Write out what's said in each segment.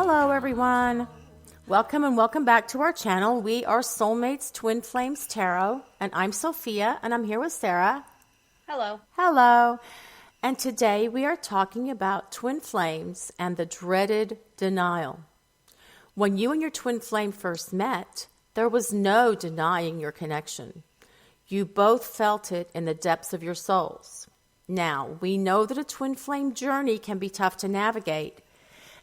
Hello, everyone. Welcome and welcome back to our channel. We are Soulmates Twin Flames Tarot, and I'm Sophia, and I'm here with Sarah. Hello. Hello. And today we are talking about twin flames and the dreaded denial. When you and your twin flame first met, there was no denying your connection. You both felt it in the depths of your souls. Now, we know that a twin flame journey can be tough to navigate,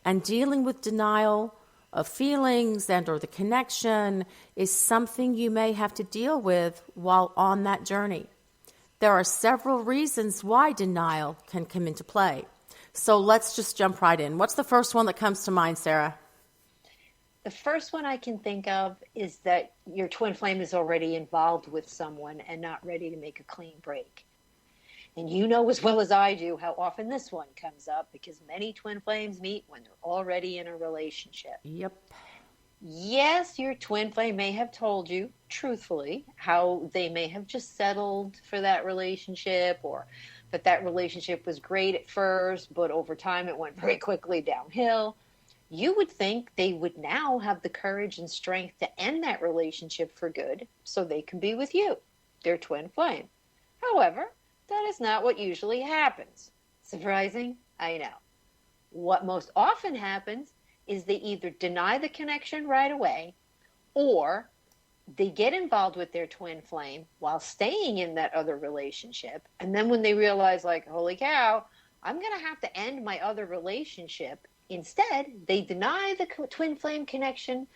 and dealing with denial of feelings and or the connection is something you may have to deal with while on that journey. There are several reasons why denial can come into play. So let's just jump right in. What's the first one that comes to mind, Sarah? The first one I can think of is that your twin flame is already involved with someone and not ready to make a clean break. And you know as well as I do how often this one comes up because many twin flames meet when they're already in a relationship. Yep. Yes, your twin flame may have told you, truthfully, how they may have just settled for that relationship or that relationship was great at first, but over time it went very quickly downhill. You would think they would now have the courage and strength to end that relationship for good so they can be with you, their twin flame. However, that is not what usually happens. Surprising? I know. What most often happens is they either deny the connection right away or they get involved with their twin flame while staying in that other relationship. And then when they realize, like, holy cow, I'm going to have to end my other relationship. Instead, they deny the twin flame connection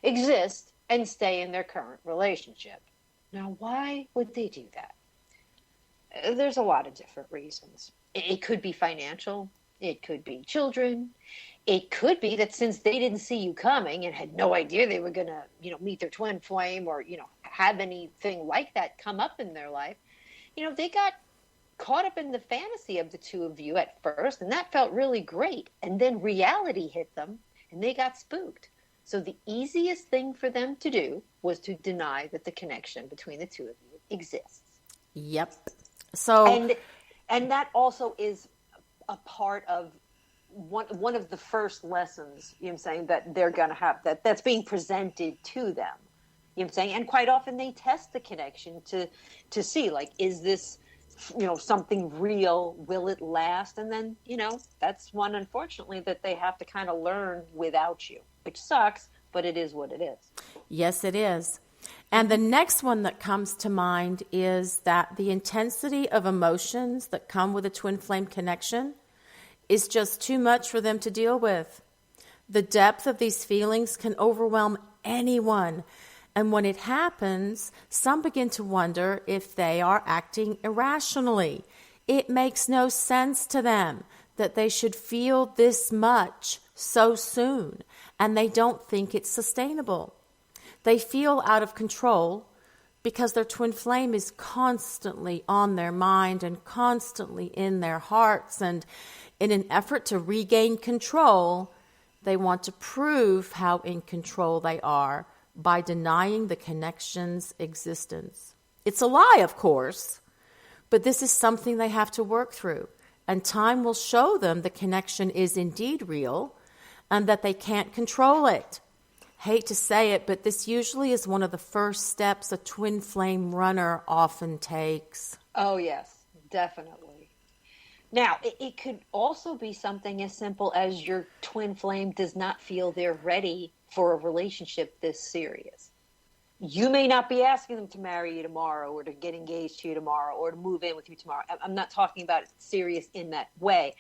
exists and stay in their current relationship. Now, why would they do that? There's a lot of different reasons. It could be financial. It could be children. It could be that since they didn't see you coming and had no idea they were going to, meet their twin flame or, have anything like that come up in their life, they got caught up in the fantasy of the two of you at first, and that felt really great. And then reality hit them, and they got spooked. So the easiest thing for them to do was to deny that the connection between the two of you exists. Yep. So, and that also is a part of one of the first lessons, I'm saying, that they're going to have, that's being presented to them. I'm saying? And quite often they test the connection to see, like, is this, something real? Will it last? And then, that's one, unfortunately, that they have to kind of learn without you, which sucks, but it is what it is. Yes, it is. And the next one that comes to mind is that the intensity of emotions that come with a twin flame connection is just too much for them to deal with. The depth of these feelings can overwhelm anyone. And when it happens, some begin to wonder if they are acting irrationally. It makes no sense to them that they should feel this much so soon, and they don't think it's sustainable. They feel out of control because their twin flame is constantly on their mind and constantly in their hearts. And in an effort to regain control, they want to prove how in control they are by denying the connection's existence. It's a lie, of course, but this is something they have to work through. And time will show them the connection is indeed real and that they can't control it. Hate to say it, but this usually is one of the first steps a twin flame runner often takes. Oh, yes, definitely. Now, it could also be something as simple as your twin flame does not feel they're ready for a relationship this serious. You may not be asking them to marry you tomorrow or to get engaged to you tomorrow or to move in with you tomorrow. I'm not talking about it serious in that way.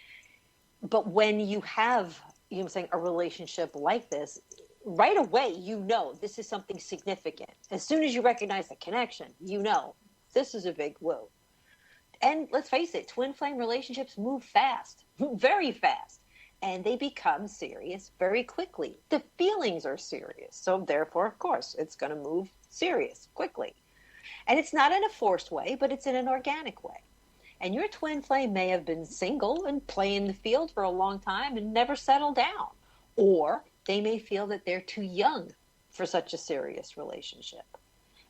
But when you have, a relationship like this, right away, this is something significant. As soon as you recognize the connection, this is a big woo. And let's face it, twin flame relationships move fast, very fast, and they become serious very quickly. The feelings are serious. So therefore, of course, it's going to move serious quickly. And it's not in a forced way, but it's in an organic way. And your twin flame may have been single and playing the field for a long time and never settled down. Or they may feel that they're too young for such a serious relationship.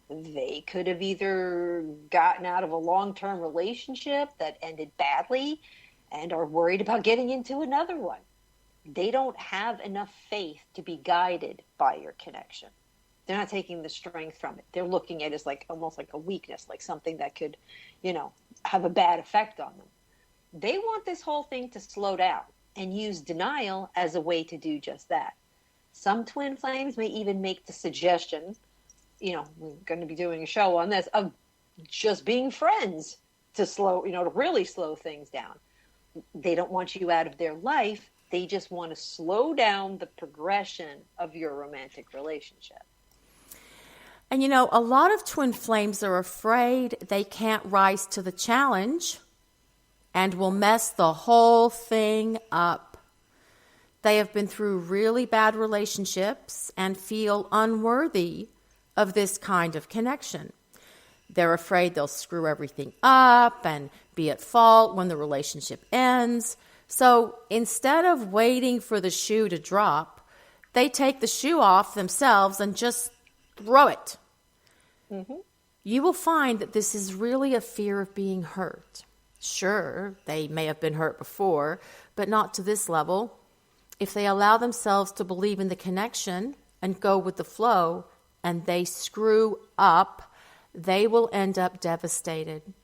They could have either gotten out of a long-term relationship that ended badly and are worried about getting into another one. they don't have enough faith to be guided by your connection. They're not taking the strength from it. They're looking at it as like almost like a weakness, like something that could, have a bad effect on them. They want this whole thing to slow down and use denial as a way to do just that. Some twin flames may even make the suggestion, we're going to be doing a show on this, of just being friends to to really slow things down. They don't want you out of their life. They just want to slow down the progression of your romantic relationship. And a lot of twin flames are afraid they can't rise to the challenge and will mess the whole thing up. They have been through really bad relationships and feel unworthy of this kind of connection. They're afraid they'll screw everything up and be at fault when the relationship ends. So instead of waiting for the shoe to drop, they take the shoe off themselves and just throw it. Mm-hmm. You will find that this is really a fear of being hurt. Sure, they may have been hurt before, but not to this level. If they allow themselves to believe in the connection and go with the flow, and they screw up, they will end up devastated.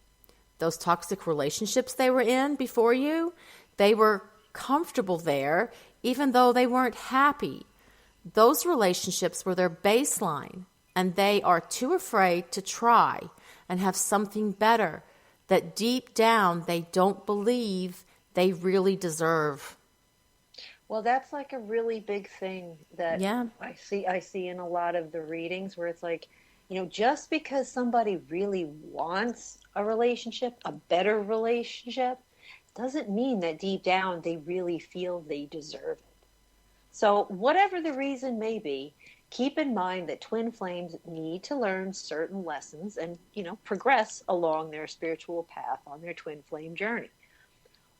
Those toxic relationships they were in before you, they were comfortable there, even though they weren't happy. Those relationships were their baseline, and they are too afraid to try and have something better that deep down they don't believe they really deserve. Well, that's like a really big thing that I see in a lot of the readings where it's like, just because somebody really wants a relationship, a better relationship, doesn't mean that deep down they really feel they deserve it. So whatever the reason may be, keep in mind that twin flames need to learn certain lessons and, progress along their spiritual path on their twin flame journey.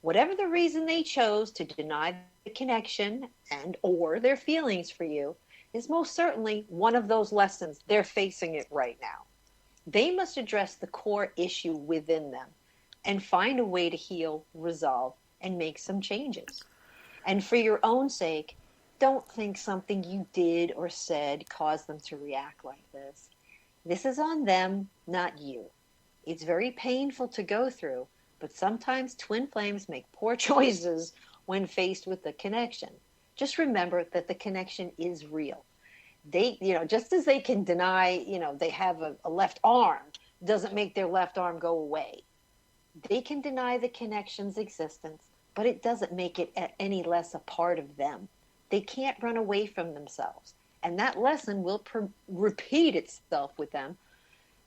Whatever the reason they chose to deny the connection and or their feelings for you is most certainly one of those lessons they're facing it right now. They must address the core issue within them and find a way to heal, resolve, and make some changes. And for your own sake, don't think something you did or said caused them to react like this. This is on them, not you. It's very painful to go through, but sometimes twin flames make poor choices when faced with the connection. Just remember that the connection is real. They, just as they can deny, they have a left arm, doesn't make their left arm go away. They can deny the connection's existence, but it doesn't make it any less a part of them. They can't run away from themselves. And that lesson will repeat itself with them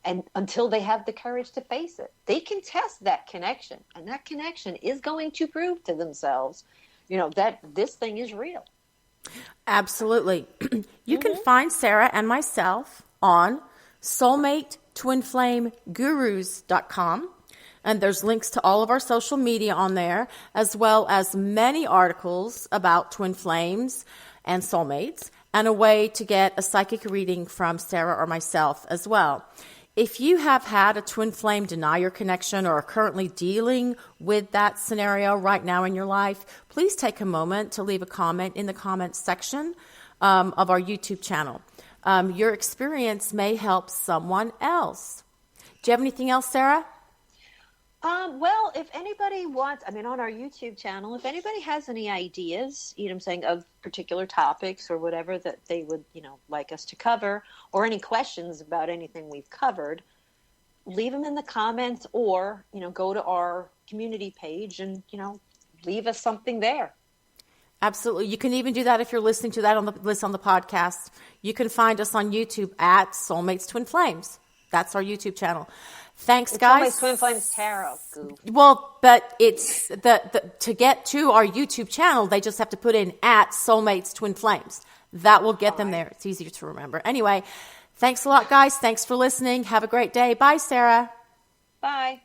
and until they have the courage to face it. They can test that connection, and that connection is going to prove to themselves, that this thing is real. Absolutely. You can find Sarah and myself on soulmatetwinflamegurus.com. And there's links to all of our social media on there, as well as many articles about twin flames and soulmates, and a way to get a psychic reading from Sarah or myself as well. If you have had a twin flame deny your connection or are currently dealing with that scenario right now in your life, please take a moment to leave a comment in the comments section of our YouTube channel. Your experience may help someone else. Do you have anything else, Sarah? Well, if anybody wants, on our YouTube channel, if anybody has any ideas, of particular topics or whatever that they would, like us to cover, or any questions about anything we've covered, leave them in the comments or, go to our community page and, leave us something there. Absolutely. You can even do that if you're listening to that on the podcast. You can find us on YouTube at Soulmates Twin Flames. That's our YouTube channel. Thanks, guys. Soulmates Twin Flames Tarot. Goof. Well, but it's to get to our YouTube channel, they just have to put in at Soulmates Twin Flames. That will get them there. It's easier to remember. Anyway, thanks a lot, guys. Thanks for listening. Have a great day. Bye, Sarah. Bye.